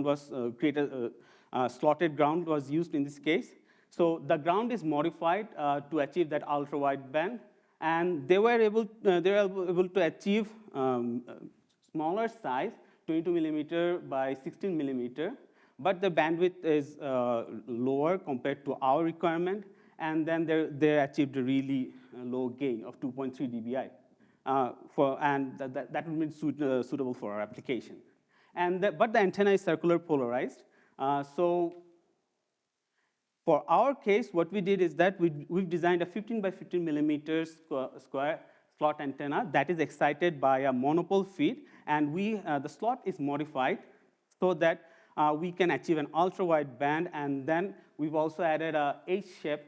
was created, slotted ground was used in this case. So the ground is modified to achieve that ultra-wideband, and they were able to achieve smaller size, 22 millimeter by 16 millimeter, but the bandwidth is lower compared to our requirement, and then they achieved a really low gain of 2.3 dBi. And that would be suitable for our application. But the antenna is circular polarized. So for our case, what we did is that we've designed a 15 by 15 millimeters square slot antenna that is excited by a monopole feed, and the slot is modified so that we can achieve an ultra-wideband. And then we've also added a H-shaped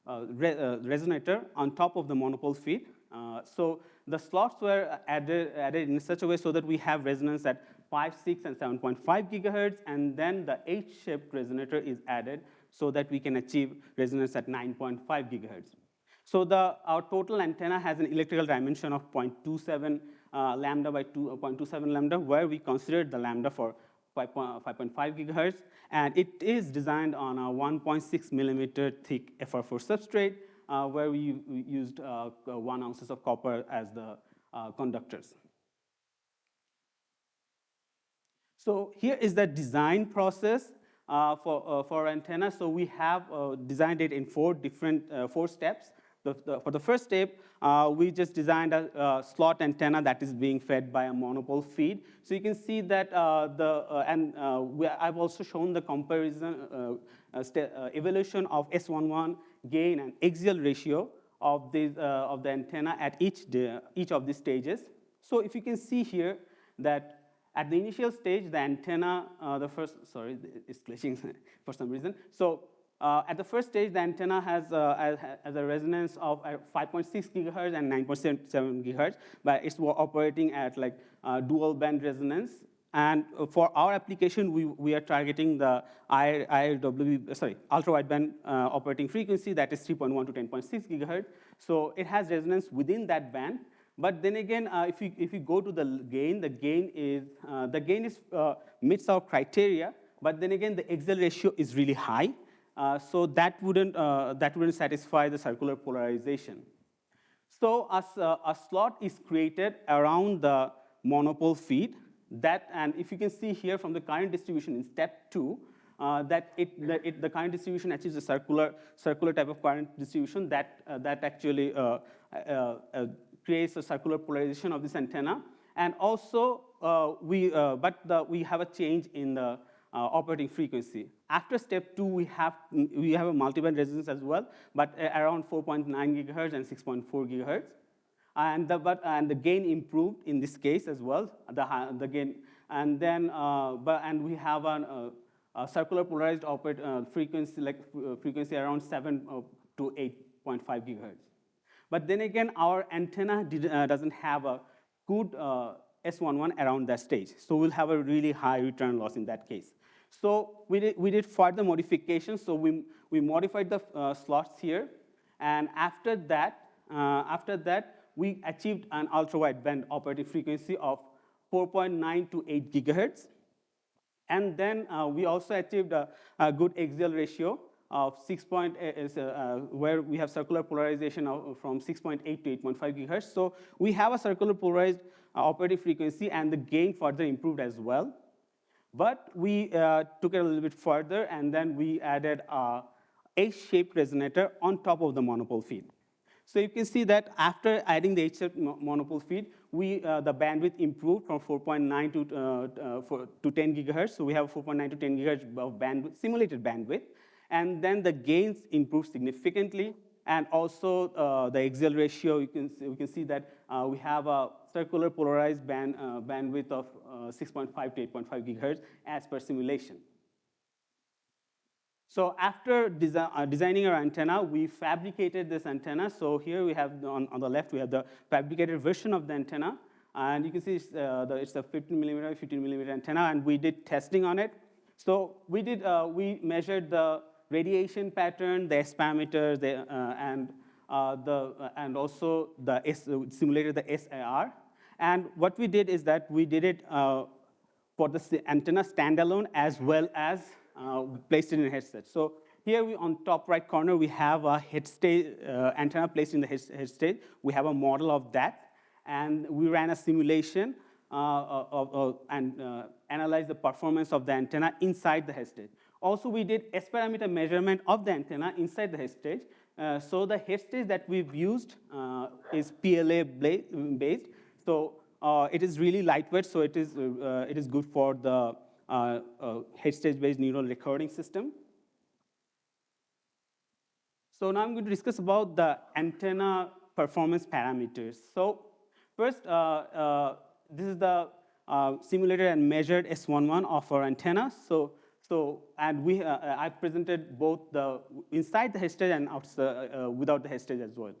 resonator on top of the monopole feed. So the slots were added in such a way so that we have resonance at 5, 6, and 7.5 gigahertz, and then the H-shaped resonator is added so that we can achieve resonance at 9.5 gigahertz. So our total antenna has an electrical dimension of 0.27 lambda by 0.27 lambda, where we considered the lambda for 5.5 gigahertz, and it is designed on a 1.6 millimeter thick FR4 substrate, where we used 1 ounces of copper as the conductors. So here is the design process for antenna. So we have designed it in 4 steps. For the first step, we just designed a slot antenna that is being fed by a monopole feed. So you can see that I've also shown the comparison evaluation of S11 gain and axial ratio of the antenna at each of these stages. So if you can see here that at the initial stage, the antenna, it's glitching for some reason. So at the first stage, the antenna has a resonance of 5.6 gigahertz and 9.7 gigahertz, but it's operating at like dual band resonance. And for our application, we are targeting the ultra-wideband operating frequency, that is 3.1 to 10.6 gigahertz. So it has resonance within that band. But then again, if you go to the gain meets our criteria. But then again, the axial ratio is really high, so that wouldn't satisfy the circular polarization. So a slot is created around the monopole feed. And if you can see here from the current distribution in step 2, the current distribution achieves a circular type of current distribution that actually creates a circular polarization of this antenna. And also, we have a change in the operating frequency. After step 2, we have a multiband resonance as well, but around 4.9 gigahertz and 6.4 gigahertz. And the gain improved in this case as well. The gain, and then we have a circular polarized frequency around 7 to 8.5 gigahertz. But then again, our antenna doesn't have a good S11 around that stage. So we'll have a really high return loss in that case. So we did further modifications. So we modified the slots here. And after that, we achieved an ultra-wideband operating frequency of 4.9 to 8 gigahertz. And then we also achieved a good axial ratio of 6. Where we have circular polarization from 6.8 to 8.5 gigahertz. So we have a circular polarized operating frequency, and the gain further improved as well. But we took it a little bit further, and then we added a H-shaped resonator on top of the monopole feed. So you can see that after adding the H-shaped monopole feed, the bandwidth improved from 4.9 to 10 gigahertz. So we have 4.9 to 10 gigahertz of simulated bandwidth. And then the gains improved significantly. And also the axial ratio, we can see that we have a circular polarized bandwidth of 6.5 to 8.5 gigahertz as per simulation. So after designing our antenna, we fabricated this antenna. So here we have, on the left, we have the fabricated version of the antenna. And you can see it's a 15 millimeter antenna, and we did testing on it. So we measured the radiation pattern, the S parameters, and also simulated the SAR. And what we did is that we did it for the antenna standalone as well as placed it in a headset. So here on top right corner, we have a Headstage antenna placed in the Headstage. We have a model of that. And we ran a simulation and analyzed the performance of the antenna inside the Headstage. Also, we did S parameter measurement of the antenna inside the Headstage. So the Headstage that we've used is PLA based. So it is really lightweight, so it is good for the Headstage-based neural recording system. So now I'm going to discuss about the antenna performance parameters. So first, this is the simulated and measured S11 of our antenna. And I presented both the inside the headstage and without the headstage as well.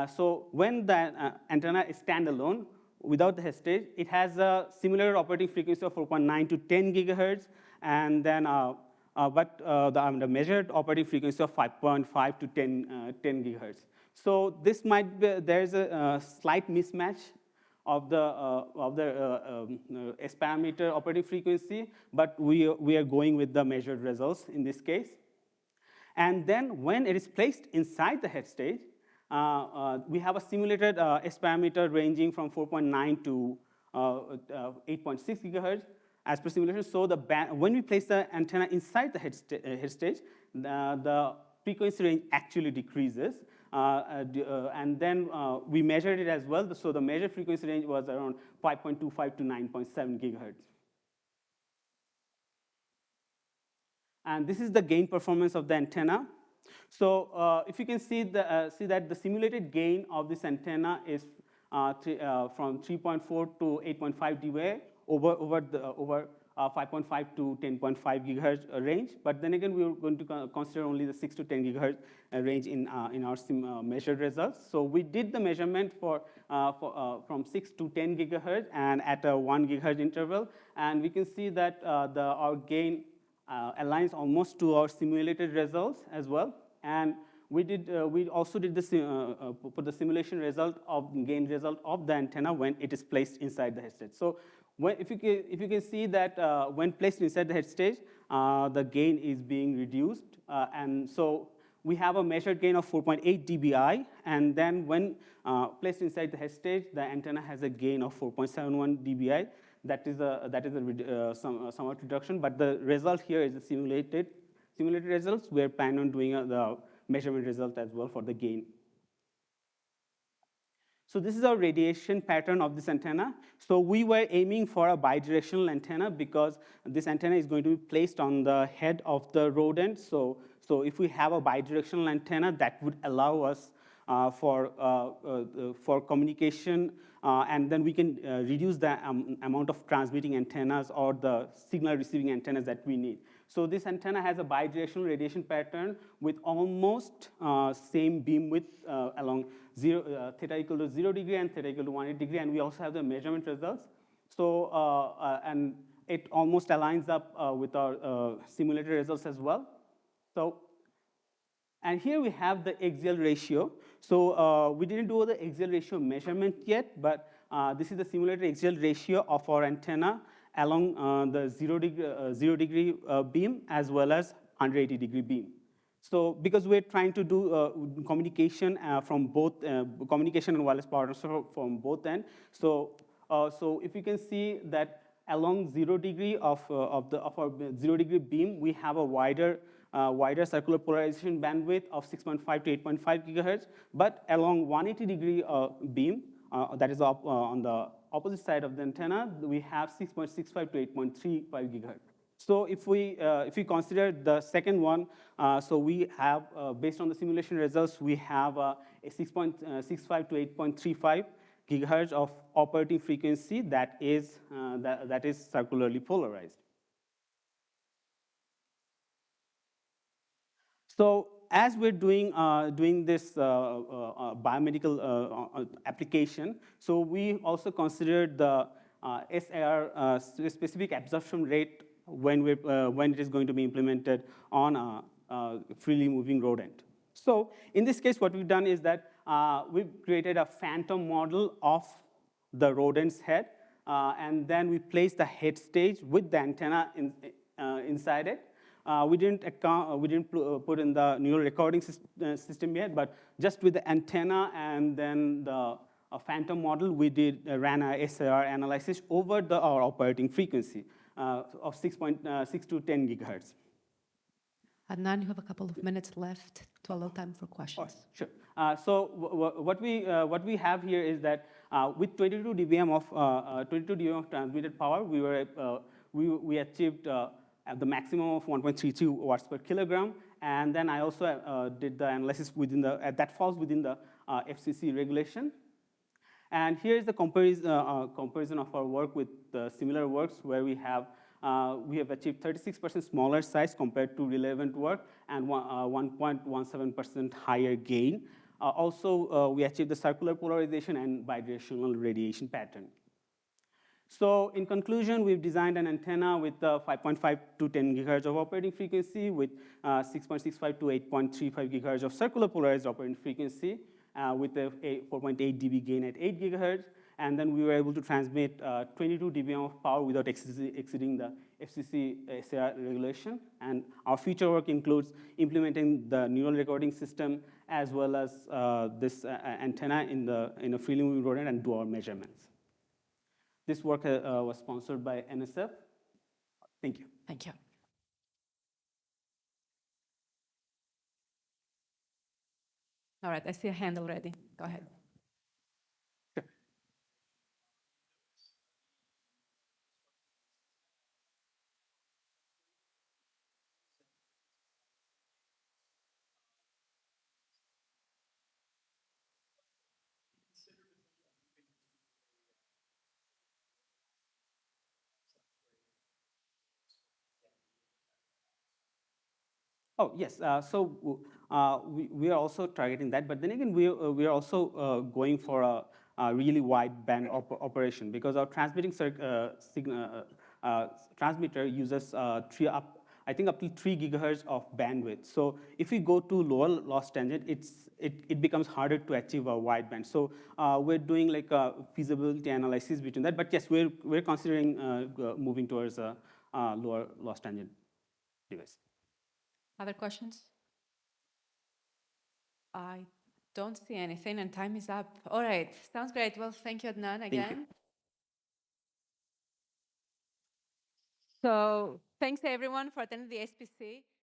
So when the antenna is standalone, without the headstage, it has a similar operating frequency of 4.9 to 10 gigahertz, and then the measured operating frequency of 5.5 to 10 gigahertz. So this might be, there's a slight mismatch of the S parameter operating frequency, but we are going with the measured results in this case. And then when it is placed inside the headstage, we have a simulated S parameter ranging from 4.9 to 8.6 gigahertz as per simulation. So when we place the antenna inside the headstage, the frequency range actually decreases. And then we measured it as well. So the measured frequency range was around 5.25 to 9.7 gigahertz. And this is the gain performance of the antenna. So if you can see that the simulated gain of this antenna is from 3.4 to 8.5 dBA over 5.5 to 10.5 gigahertz range. But then again, we are going to consider only the 6 to 10 gigahertz range in our measured results. So we did the measurement from 6 to 10 gigahertz and at a 1 gigahertz interval, and we can see that our gain aligns almost to our simulated results as well. And we also did put the simulation result of gain result of the antenna when it is placed inside the headstage. So if you can see that when placed inside the headstage, the gain is being reduced, and so we have a measured gain of 4.8 dBi, and then when placed inside the headstage, the antenna has a gain of 4.71 dBi. That is a somewhat reduction, but the result here is the simulated results. We're planning on doing the measurement result as well for the gain. So this is our radiation pattern of this antenna. So we were aiming for a bidirectional antenna because this antenna is going to be placed on the head of the rodent. So if we have a bidirectional antenna, that would allow us for communication, and then we can reduce the amount of transmitting antennas or the signal receiving antennas that we need. So this antenna has a bidirectional radiation pattern with almost same beam width along theta equal to 0 degree and theta equal to 180 degree, and we also have the measurement results. So and it almost aligns up with our simulated results as well. So, and here we have the axial ratio. So we didn't do the axial ratio measurement yet, but this is the simulated axial ratio of our antenna along the 0 degree beam as well as 180 degree beam. So because we're trying to do communication from both, communication and wireless power transfer from both ends. So if you can see that along 0 degree of our 0 degree beam, we have a wider circular polarization bandwidth of 6.5 to 8.5 gigahertz. But along 180 degree beam, that is on the opposite side of the antenna, we have 6.65 to 8.35 gigahertz. So if we consider the second one, so we have, based on the simulation results, we have a 6.65 to 8.35 gigahertz of operating frequency that is circularly polarized. So as we're doing this biomedical application, so we also considered the SAR specific absorption rate when it is going to be implemented on a freely moving rodent. So in this case, what we've done is that we've created a phantom model of the rodent's head, and then we placed the head stage with the antenna inside it. We didn't put in the neural recording system yet, but just with the antenna and then the phantom model, we ran a SAR analysis over our operating frequency of 6.6 to 10 gigahertz. Adnan, you have a couple of minutes left to allow time for questions. Oh, sure. So what we have here is that with 22 dBm of transmitted power, we achieved the maximum of 1.32 watts per kilogram, and then I also did the analysis that falls within the FCC regulation. And here is the comparison of our work with similar works where we have achieved 36% smaller size compared to relevant work and 1.17% higher gain. Also, we achieved the circular polarization and bidirectional radiation pattern. So in conclusion, we've designed an antenna with 5.5 to 10 gigahertz of operating frequency with 6.65 to 8.35 gigahertz of circular polarized operating frequency with a 4.8 dB gain at 8 gigahertz. And then we were able to transmit 22 dBm of power without exceeding the FCC SAR regulation. And our future work includes implementing the neural recording system as well as this antenna in a freely moving rodent and do our measurements. This work was sponsored by NSF. Thank you. Thank you. All right, I see a hand already. Go ahead. Oh, yes. We are also targeting that, but then again, we are also going for a really wide band operation because our transmitting transmitter uses I think up to 3 gigahertz of bandwidth. So if we go to lower loss tangent, it becomes harder to achieve a wideband. So we're doing like a feasibility analysis between that. But yes, we're considering moving towards a lower loss tangent device. Other questions? I don't see anything, and time is up. All right, sounds great. Well, thank you, Adnan, again. Thank you. So thanks everyone for attending the SPC.